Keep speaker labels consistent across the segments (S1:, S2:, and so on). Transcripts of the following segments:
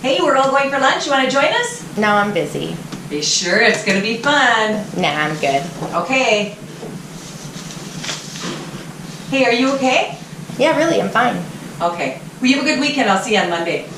S1: Hey, we're all going for lunch. You want to join us?
S2: No, I'm busy.
S1: Be sure it's going to be fun.
S2: Nah, I'm good.
S1: Okay. Hey, are you okay?
S2: Yeah, really, I'm fine.
S1: Okay. Well, you have a good weekend. I'll see you on Monday.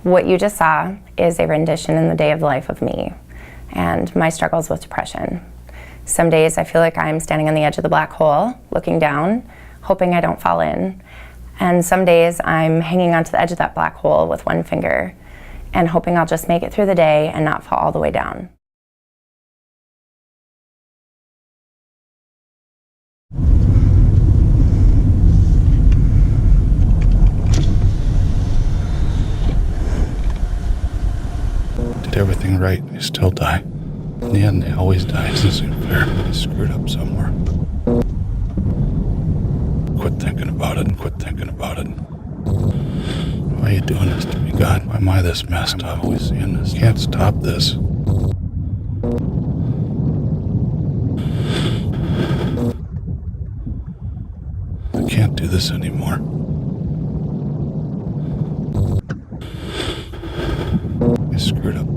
S2: What you just saw is a rendition in the day of the life of me and my struggles with depression. Some days I feel like I'm standing on the edge of the black hole, looking down, hoping I don't fall in. And some days I'm hanging onto the edge of that black hole with one finger and hoping I'll just make it through the day and not fall all the way down.
S3: Did everything right, they still die. In the end, they always die. It doesn't seem fair. I screwed up somewhere. Quit thinking about it and quit thinking about it. Why are you doing this to me, God? Why am I this messed up? I'm always seeing this. Can't stop this. I can't do this anymore. I screwed up.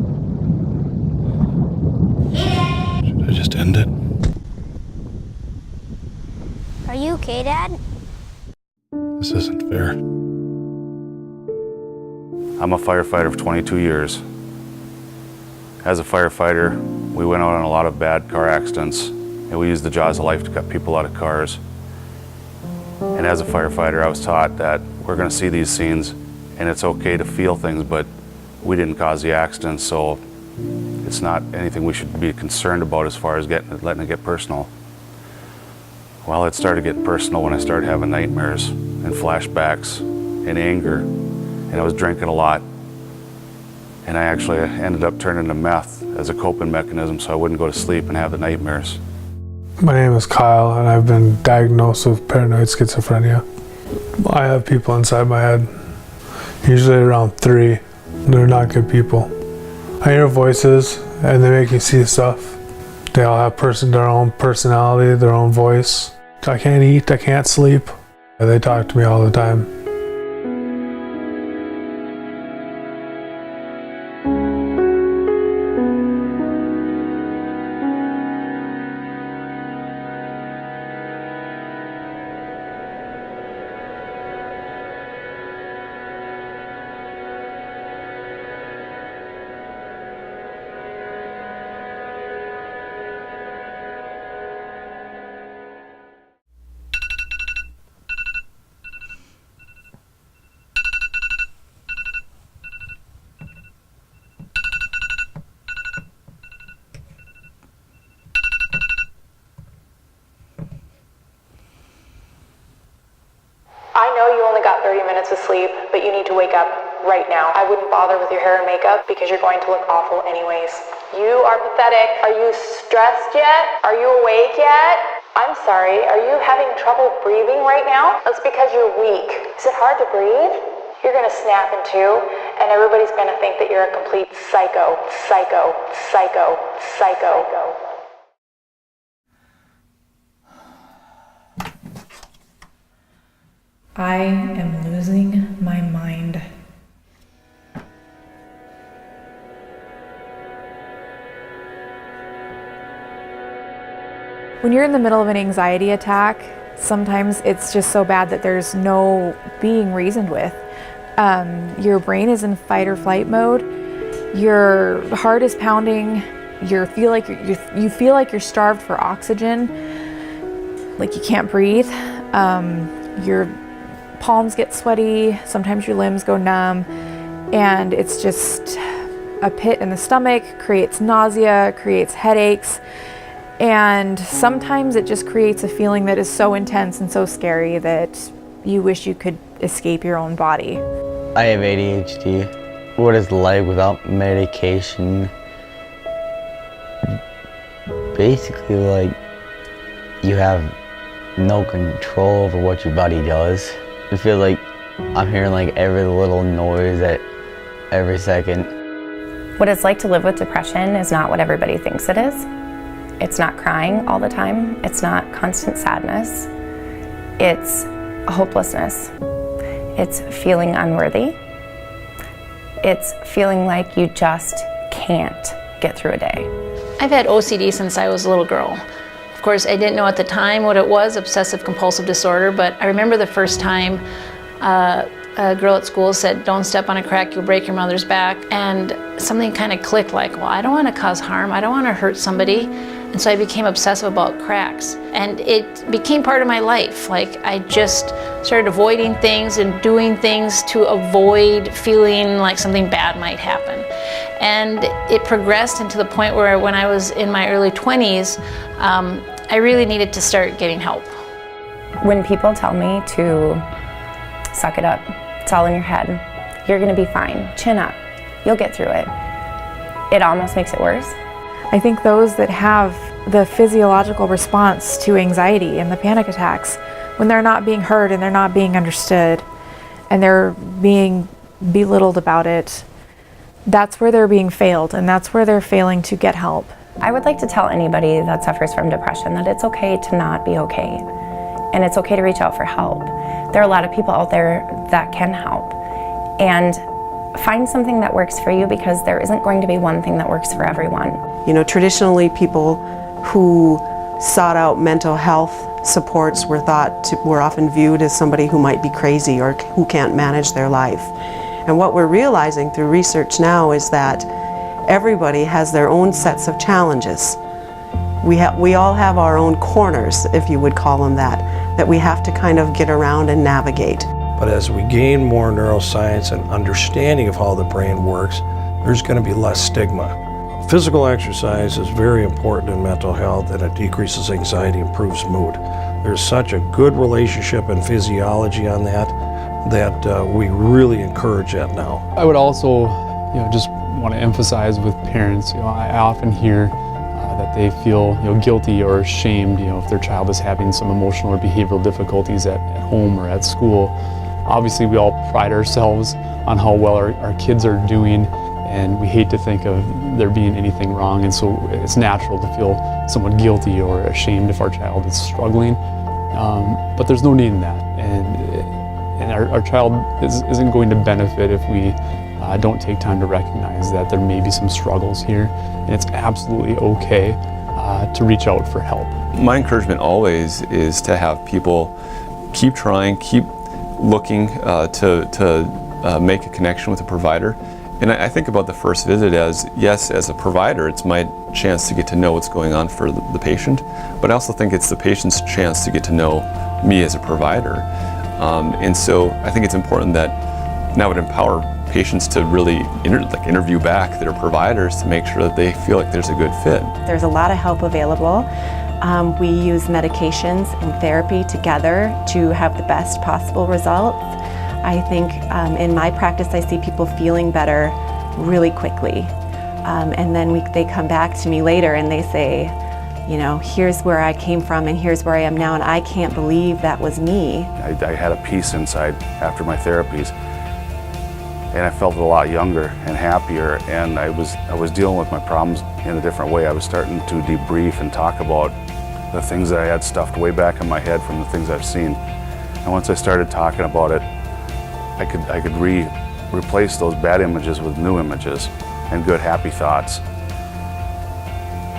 S3: Should I just end it?
S4: Are you okay, Dad?
S3: This isn't fair.
S5: I'm a firefighter for 22 years. As a firefighter, we went out on a lot of bad car accidents, and we used the jaws of life to cut people out of cars. And as a firefighter, I was taught that we're going to see these scenes, and it's okay to feel things, but we didn't cause the accident, so it's not anything we should be concerned about as far as letting it get personal. Well, it started getting personal when I started having nightmares and flashbacks and anger, and I was drinking a lot. And I actually ended up turning to meth as a coping mechanism so I wouldn't go to sleep and have the nightmares.
S6: My name is Kyle, and I've been diagnosed with paranoid schizophrenia. I have people inside my head, usually around 3. They're not good people. I hear voices, and they make me see stuff. They all have their own personality, their own voice. I can't eat, I can't sleep. They talk to me all the time.
S7: I know you only got 30 minutes of sleep, but you need to wake up right now. I wouldn't bother with your hair and makeup because you're going to look awful anyways. You are pathetic. Are you stressed yet? Are you awake yet? I'm sorry, are you having trouble breathing right now? That's because you're weak. Is it hard to breathe? You're gonna snap in two, and everybody's gonna think that you're a complete psycho.
S8: I am losing my mind. When you're in the middle of an anxiety attack, sometimes it's just so bad that there's no being reasoned with. Your brain is in fight or flight mode. Your heart is pounding. You feel like you're starved for oxygen, like you can't breathe. Your palms get sweaty, sometimes your limbs go numb, and it's just a pit in the stomach, creates nausea, creates headaches, and sometimes it just creates a feeling that is so intense and so scary that you wish you could escape your own body.
S9: I have ADHD. What is life without medication? Basically, like, you have no control over what your body does. I feel like I'm hearing like every little noise at every second.
S2: What it's like to live with depression is not what everybody thinks it is. It's not crying all the time. It's not constant sadness. It's hopelessness. It's feeling unworthy. It's feeling like you just can't get through a day.
S10: I've had OCD since I was a little girl. Of course, I didn't know at the time what it was, obsessive compulsive disorder, but I remember the first time a girl at school said, "Don't step on a crack, you'll break your mother's back." And something kind of clicked, like, well, I don't want to cause harm, I don't want to hurt somebody. And so I became obsessive about cracks. And it became part of my life. Like, I just started avoiding things and doing things to avoid feeling like something bad might happen. And it progressed into the point where when I was in my early 20s, I really needed to start getting help.
S2: When people tell me to suck it up, it's all in your head, you're gonna be fine, chin up, you'll get through it, it almost makes it worse.
S8: I think those that have the physiological response to anxiety and the panic attacks, when they're not being heard and they're not being understood and they're being belittled about it, that's where they're being failed, and that's where they're failing to get help.
S2: I would like to tell anybody that suffers from depression that it's okay to not be okay, and it's okay to reach out for help. There are a lot of people out there that can help, and find something that works for you, because there isn't going to be one thing that works for everyone.
S11: You know, traditionally people who sought out mental health supports were often viewed as somebody who might be crazy or who can't manage their life. And what we're realizing through research now is that everybody has their own sets of challenges. We all have our own corners, if you would call them that we have to kind of get around and navigate.
S12: But as we gain more neuroscience and understanding of how the brain works, there's going to be less stigma. Physical exercise is very important in mental health, and it decreases anxiety, improves mood. There's such a good relationship and physiology on that we really encourage that now.
S13: I would also, just want to emphasize with parents, I often hear that they feel, guilty or ashamed, if their child is having some emotional or behavioral difficulties at home or at school. Obviously, we all pride ourselves on how well our kids are doing, and we hate to think of there being anything wrong, and so it's natural to feel somewhat guilty or ashamed if our child is struggling. But there's no need in that, and our child isn't going to benefit if we don't take time to recognize that there may be some struggles here, and it's absolutely okay to reach out for help.
S14: My encouragement always is to have people keep trying, keep looking to make a connection with a provider. And I think about the first visit as, yes, as a provider, it's my chance to get to know what's going on for the patient, but I also think it's the patient's chance to get to know me as a provider. And so I think it's important that now would empower patients to really interview back their providers to make sure that they feel like there's a good fit.
S15: There's a lot of help available. We use medications and therapy together to have the best possible results. I think in my practice I see people feeling better really quickly. And then they come back to me later and they say, here's where I came from and here's where I am now, and I can't believe that was me.
S5: I had a peace inside after my therapies, and I felt a lot younger and happier, and I was dealing with my problems in a different way. I was starting to debrief and talk about the things that I had stuffed way back in my head from the things I've seen. And once I started talking about it, I could replace those bad images with new images and good, happy thoughts.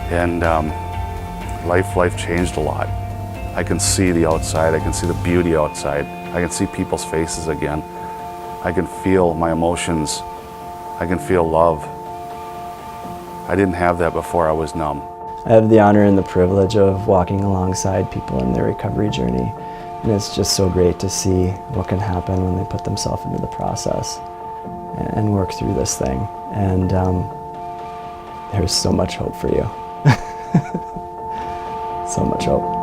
S5: And life changed a lot. I can see the outside, I can see the beauty outside, I can see people's faces again. I can feel my emotions, I can feel love. I didn't have that before. I was numb.
S16: I have the honor and the privilege of walking alongside people in their recovery journey. And it's just so great to see what can happen when they put themselves into the process and work through this thing. And there's so much hope for you. So much hope.